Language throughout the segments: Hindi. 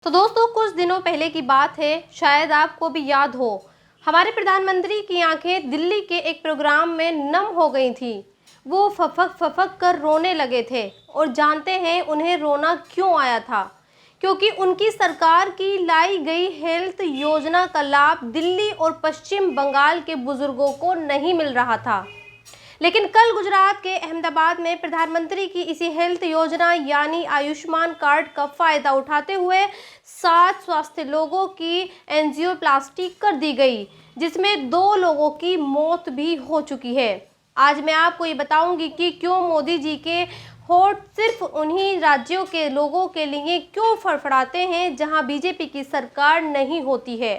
तो दोस्तों, कुछ दिनों पहले की बात है, शायद आपको भी याद हो। हमारे प्रधानमंत्री की आंखें दिल्ली के एक प्रोग्राम में नम हो गई थी। वो फफक फफक कर रोने लगे थे। और जानते हैं उन्हें रोना क्यों आया था? क्योंकि उनकी सरकार की लाई गई हेल्थ योजना का लाभ दिल्ली और पश्चिम बंगाल के बुजुर्गों को नहीं मिल रहा था। लेकिन कल गुजरात के अहमदाबाद में प्रधानमंत्री की इसी हेल्थ योजना यानी आयुष्मान कार्ड का फायदा उठाते हुए 7 स्वास्थ्य लोगों की एंजियोप्लास्टी कर दी गई, जिसमें 2 लोगों की मौत भी हो चुकी है। आज मैं आपको ये बताऊंगी कि क्यों मोदी जी के होठ सिर्फ उन्हीं राज्यों के लोगों के लिए क्यों फड़फड़ाते हैं जहां बीजेपी की सरकार नहीं होती है।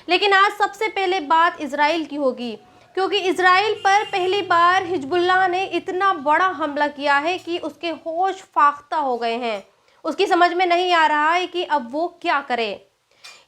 लेकिन आज सबसे पहले बात इजराइल की होगी, क्योंकि इजराइल पर पहली बार हिजबुल्लाह ने इतना बड़ा हमला किया है कि उसके होश फाख्ता हो गए हैं। उसकी समझ में नहीं आ रहा है कि अब वो क्या करे।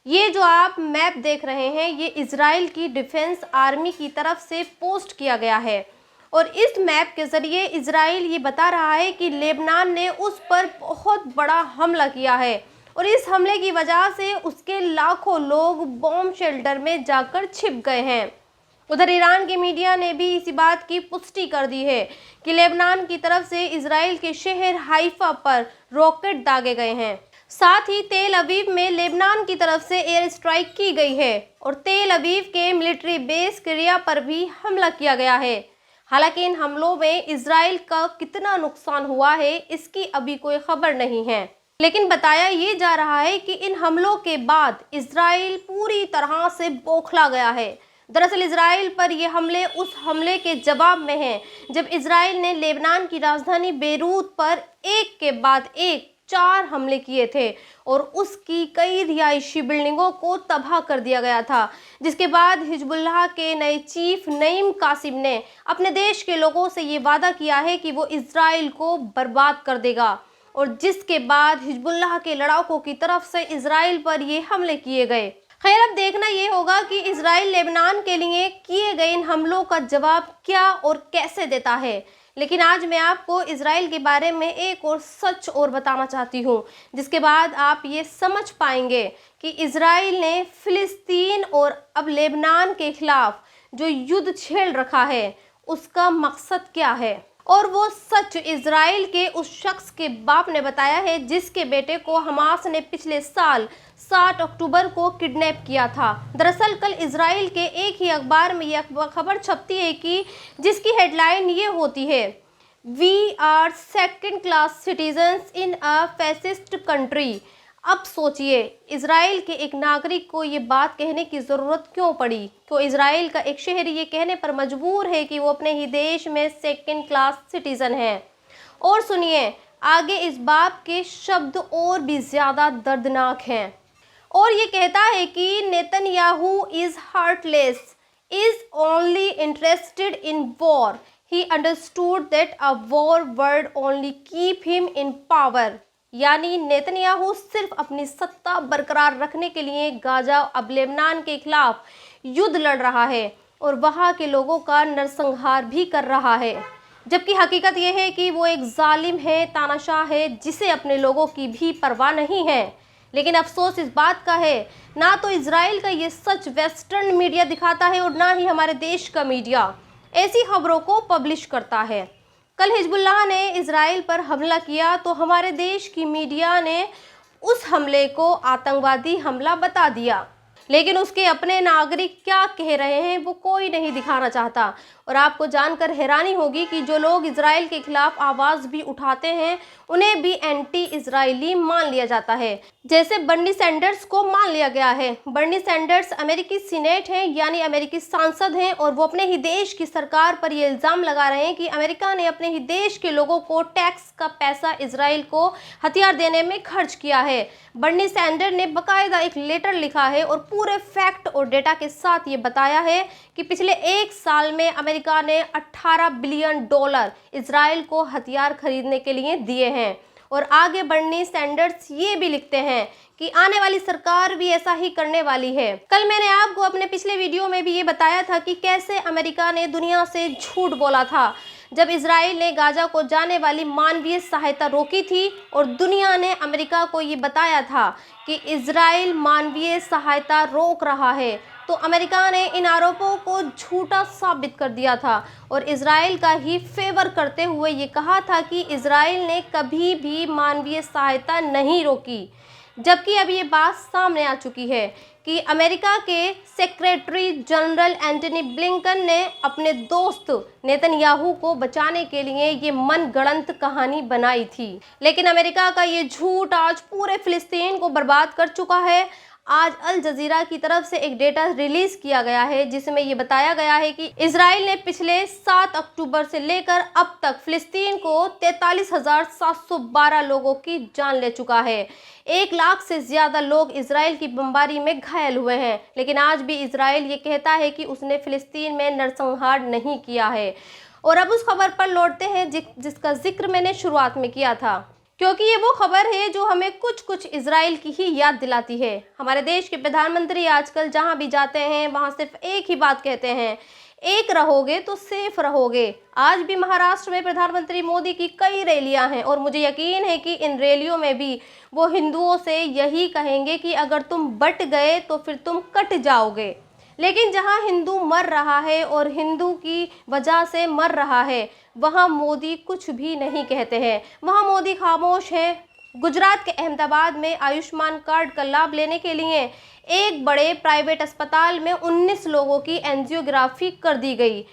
ये जो आप मैप देख रहे हैं, ये इजराइल की डिफेंस आर्मी की तरफ से पोस्ट किया गया है। और इस मैप के ज़रिए इजराइल ये बता रहा है कि लेबनान ने उस पर बहुत बड़ा हमला किया है और इस हमले की वजह से उसके लाखों लोग बॉम्ब शेल्टर में जाकर छिप गए हैं। उधर ईरान की मीडिया ने भी इसी बात की पुष्टि कर दी है कि लेबनान की तरफ से इजराइल के शहर हाइफा पर रॉकेट दागे गए हैं। साथ ही तेल अवीव में लेबनान की तरफ से एयर स्ट्राइक की गई है और तेल अवीव के मिलिट्री बेस क्रिया पर भी हमला किया गया है। हालांकि इन हमलों में इजराइल का कितना नुकसान हुआ है, इसकी अभी कोई खबर नहीं है। लेकिन बताया ये जा रहा है कि इन हमलों के बाद इजराइल पूरी तरह से बौखला गया है। दरअसल इजराइल पर ये हमले उस हमले के जवाब में हैं जब इजराइल ने लेबनान की राजधानी बेरूत पर एक के बाद एक 4 हमले किए थे और उसकी कई रिहायशी बिल्डिंगों को तबाह कर दिया गया था। जिसके बाद हिजबुल्लाह के नए चीफ नईम कासिम ने अपने देश के लोगों से ये वादा किया है कि वो इजराइल को बर्बाद कर देगा। और जिसके बाद हिजबुल्लाह के लड़ाकों की तरफ से इजराइल पर ये हमले किए गए। खैर, अब देखना ये होगा कि इजराइल लेबनान के लिए किए गए इन हमलों का जवाब क्या और कैसे देता है। लेकिन आज मैं आपको इजराइल के बारे में एक और सच और बताना चाहती हूँ, जिसके बाद आप ये समझ पाएंगे कि इजराइल ने फिलिस्तीन और अब लेबनान के खिलाफ जो युद्ध छेड़ रखा है उसका मकसद क्या है। और वो सच इजराइल के उस शख्स के बाप ने बताया है जिसके बेटे को हमास ने पिछले साल 7 अक्टूबर को किडनैप किया था। दरअसल कल इजराइल के एक ही अखबार में यह खबर छपती है कि जिसकी हेडलाइन ये होती है, we are second class citizens in a fascist country. अब सोचिए, इजराइल के एक नागरिक को ये बात कहने की ज़रूरत क्यों पड़ी? क्यों इजराइल का एक शहरी ये कहने पर मजबूर है कि वो अपने ही देश में सेकंड क्लास सिटीज़न है? और सुनिए, आगे इस बात के शब्द और भी ज़्यादा दर्दनाक हैं। और ये कहता है कि Netanyahu is heartless, is only interested in war, he understood that a war word only keep him in power. यानी नेतन्याहू सिर्फ अपनी सत्ता बरकरार रखने के लिए गाजा अब लेबनान के खिलाफ युद्ध लड़ रहा है और वहाँ के लोगों का नरसंहार भी कर रहा है। जबकि हकीकत यह है कि वो एक जालिम है, तानाशाह है, जिसे अपने लोगों की भी परवाह नहीं है। लेकिन अफसोस इस बात का है, ना तो इजराइल का ये सच वेस्टर्न मीडिया दिखाता है और ना ही हमारे देश का मीडिया ऐसी खबरों को पब्लिश करता है। कल हिजबुल्लाह ने इजराइल पर हमला किया तो हमारे देश की मीडिया ने उस हमले को आतंकवादी हमला बता दिया, लेकिन उसके अपने नागरिक क्या कह रहे हैं वो कोई नहीं दिखाना चाहता। और आपको जानकर हैरानी होगी कि जो लोग इजराइल के खिलाफ आवाज़ भी उठाते हैं उन्हें भी एंटी इजरायली मान लिया जाता है। जैसे बर्नी सैंडर्स को मान लिया गया है। बर्नी सैंडर्स अमेरिकी सीनेट हैं, यानी अमेरिकी सांसद हैं, और वो अपने ही देश की सरकार पर ये इल्ज़ाम लगा रहे हैं कि अमेरिका ने अपने ही देश के लोगों को टैक्स का पैसा इजराइल को हथियार देने में खर्च किया है। बर्नी सैंडर ने बाकायदा एक लेटर लिखा है और पूरे फैक्ट और डेटा के साथ ये बताया है कि पिछले 1 साल में अमेरिका ने $18 बिलियन इजराइल को हथियार खरीदने के लिए दिए हैं। और आगे बर्नी सैंडर्स ये भी लिखते हैं कि आने वाली सरकार भी ऐसा ही करने वाली है। कल मैंने आपको अपने पिछले वीडियो में भी ये बताया था कि कैसे अमेरिका ने दुनिया से झूठ बोला था, जब इजराइल ने गाजा को जाने वाली मानवीय सहायता रोकी थी और दुनिया ने अमेरिका को ये बताया था कि इजराइल मानवीय सहायता रोक रहा है, तो अमेरिका ने इन आरोपों को झूठा साबित कर दिया था और इजराइल का ही फेवर करते हुए ये कहा था कि इजराइल ने कभी भी मानवीय सहायता नहीं रोकी। जबकि अब ये बात सामने आ चुकी है कि अमेरिका के सेक्रेटरी जनरल एंटनी ब्लिंकन ने अपने दोस्त नेतन्याहू को बचाने के लिए ये मनगढ़ंत कहानी बनाई थी। लेकिन अमेरिका का ये झूठ आज पूरे फिलिस्तीन को बर्बाद कर चुका है। आज अल जजीरा की तरफ से एक डेटा रिलीज किया गया है जिसमें ये बताया गया है कि इजराइल ने पिछले 7 अक्टूबर से लेकर अब तक फिलिस्तीन को 43,712 लोगों की जान ले चुका है। 1 लाख से ज्यादा लोग इजराइल की बमबारी में घायल हुए हैं, लेकिन आज भी इजराइल ये कहता है कि उसने फिलिस्तीन में नरसंहार नहीं किया है। और अब उस खबर पर लौटते हैं जिसका जिक्र मैंने शुरुआत में किया था, क्योंकि ये वो खबर है जो हमें कुछ कुछ इजराइल की ही याद दिलाती है। हमारे देश के प्रधानमंत्री आजकल जहां भी जाते हैं वहां सिर्फ एक ही बात कहते हैं, एक रहोगे तो सेफ रहोगे। आज भी महाराष्ट्र में प्रधानमंत्री मोदी की कई रैलियां हैं और मुझे यकीन है कि इन रैलियों में भी वो हिंदुओं से यही कहेंगे कि अगर तुम बट गए तो फिर तुम कट जाओगे। लेकिन जहां हिंदू मर रहा है और हिंदू की वजह से मर रहा है, वहां मोदी कुछ भी नहीं कहते हैं, वहां मोदी खामोश है। गुजरात के अहमदाबाद में आयुष्मान कार्ड का लाभ लेने के लिए एक बड़े प्राइवेट अस्पताल में 19 लोगों की एंजियोग्राफी कर दी गई।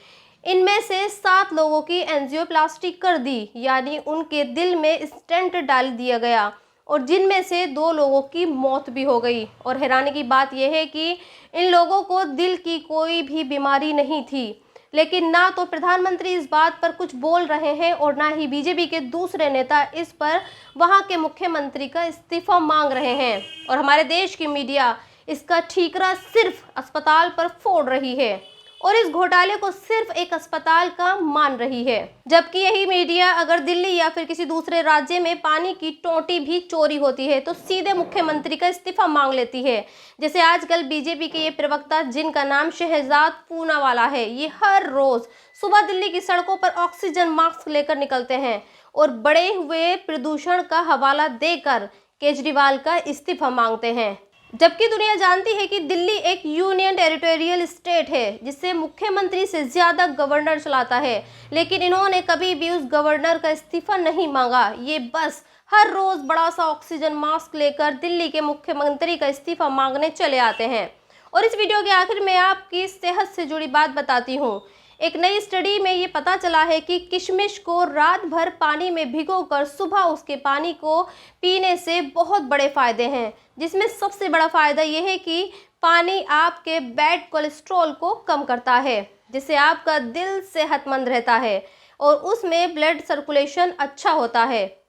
इनमें से 7 लोगों की एंजियोप्लास्टी कर दी, यानी उनके दिल में स्टेंट डाल दिया गया, और जिनमें से 2 लोगों की मौत भी हो गई। और हैरानी की बात यह है कि इन लोगों को दिल की कोई भी बीमारी नहीं थी। लेकिन ना तो प्रधानमंत्री इस बात पर कुछ बोल रहे हैं और ना ही बीजेपी के दूसरे नेता इस पर वहां के मुख्यमंत्री का इस्तीफा मांग रहे हैं। और हमारे देश की मीडिया इसका ठीकरा सिर्फ अस्पताल पर फोड़ रही है और इस घोटाले को सिर्फ एक अस्पताल का मान रही है। जबकि यही मीडिया अगर दिल्ली या फिर किसी दूसरे राज्य में पानी की टोंटी भी चोरी होती है तो सीधे मुख्यमंत्री का इस्तीफा मांग लेती है। जैसे आजकल बीजेपी के ये प्रवक्ता जिनका नाम शहजाद पूनावाला है, ये हर रोज सुबह दिल्ली की सड़कों पर ऑक्सीजन मास्क लेकर निकलते हैं और बढ़े हुए प्रदूषण का हवाला देकर केजरीवाल का इस्तीफा मांगते हैं। जबकि दुनिया जानती है कि दिल्ली एक यूनियन टेरिटोरियल स्टेट है जिससे मुख्यमंत्री से ज्यादा गवर्नर चलाता है, लेकिन इन्होंने कभी भी उस गवर्नर का इस्तीफा नहीं मांगा। ये बस हर रोज बड़ा सा ऑक्सीजन मास्क लेकर दिल्ली के मुख्यमंत्री का इस्तीफा मांगने चले आते हैं। और इस वीडियो के आखिर में आपकी सेहत से जुड़ी बात बताती हूँ। एक नई स्टडी में ये पता चला है कि किशमिश को रात भर पानी में भिगोकर सुबह उसके पानी को पीने से बहुत बड़े फायदे हैं, जिसमें सबसे बड़ा फायदा यह है कि पानी आपके बैड कोलेस्ट्रॉल को कम करता है, जिससे आपका दिल सेहतमंद रहता है और उसमें ब्लड सर्कुलेशन अच्छा होता है।